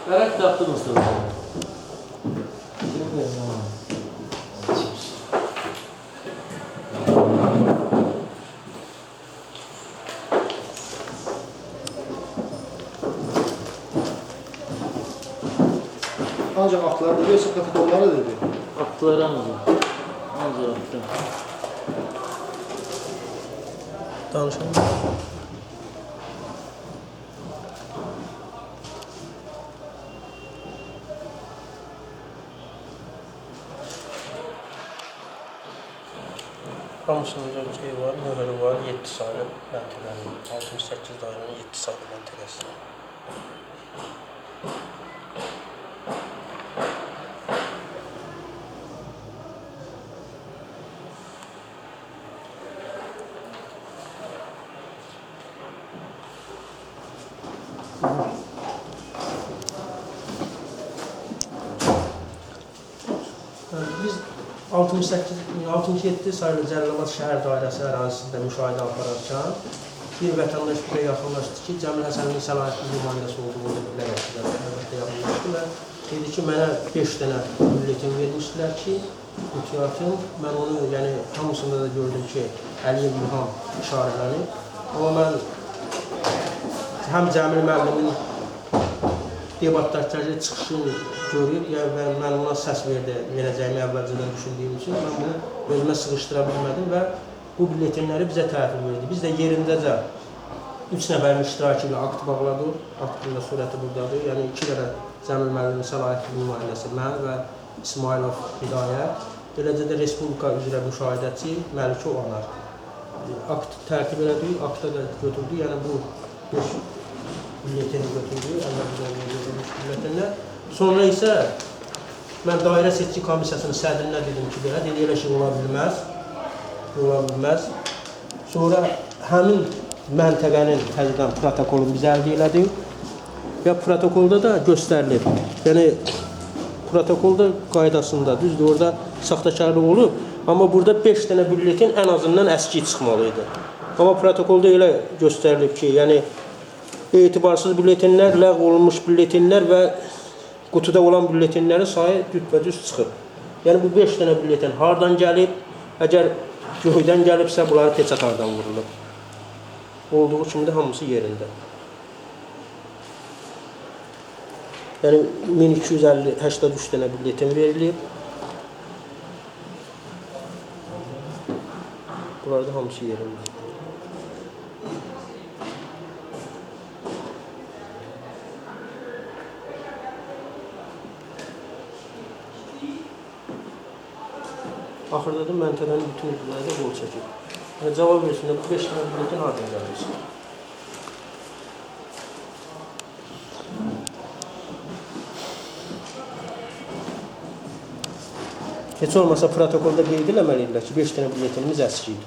Karak taptınız sonra. Ancak aklarda diyorsa protokollara dedi. Aktılar ancak. Ancak aktı. Danışalım. Hamısının şey var, nömrü var, 7 sayılı məntəqənin, 68 dairənin 7 sayılı məntəqəsi. Biz 67 sayılı Cəlilabad şəhər dairəsi ərazisində müşahidə apararkən bir vətəndaş bizə yaxınlaşdı ki, Cəmil Həsənin səlahiyyətli nümayəndəsi olduğunu bilərək əlbəttə yaxınlaşdı və dedi ki, mənə 5 dənə bülletin vermişdilər ki, mütiyatın, mən onu, yəni hamısında da gördüm ki, Əliyev İlham işarələnib, amma mən həm Cəmil müəllimin debatdakı çıxışını görüb, və mən ona səs verəcəyimi əvvəlcədən düşündüyüm üçün mən bunu özümə sığışdıra bilmədim və bu bülletinləri bizə təhvil verdi. Biz də yerindəcə 3 nəfərin iştirakı ilə akt bağladıq, aktın da surəti buradadır. Yəni 2 dənə Cəmil müəllimin səlahiyyətli nümayəndəsi, mən və İsmailov Hidayət, eləcə də Respublika üzrə müşahidəçi Məlikov Anar. Akt tərtib elədik, aktda da götürdük, yəni bu 5 bülletini götürdük, əvvəlcədən verilmiş bülletinlər. Sonra isə mən dairə seçki komissiyasının sədrinə dedim ki, dedi elə şey ola bilməz. Sonra həmin məntəqənin təzədən protokolunu biz əldə elədik və protokolda da göstərilir. Yəni, protokolda qaydasında, düzdür, orada saxtakarlıq olub, amma burada 5 dənə bülletin ən azından əski çıxmalıydı. Amma protokolda elə göstərilib ki, yəni, etibarsız bülletinlər, ləğv olunmuş bülletinlər və qutuda olan bülletinlərin sayı düz çıxıb. Yəni, bu 5 dənə bülletin hardan gəlib, əgər göydən gəlibsə, bunları peçat hardan vurulub. Olduğu kimi də hamısı yerində. Yəni, 1283 dənə bülletin verilib. Bunlar da hamısı yerində. Axırda da məntəqənin bütün üzvləri də qol çəkib. Yəni, cavab versin, bu 5 dənə bülletin hardan gəlirsin? Heç olmasa protokolda qeyd eləməliyirlər ki, 5 dənə bülletinimiz əski idi.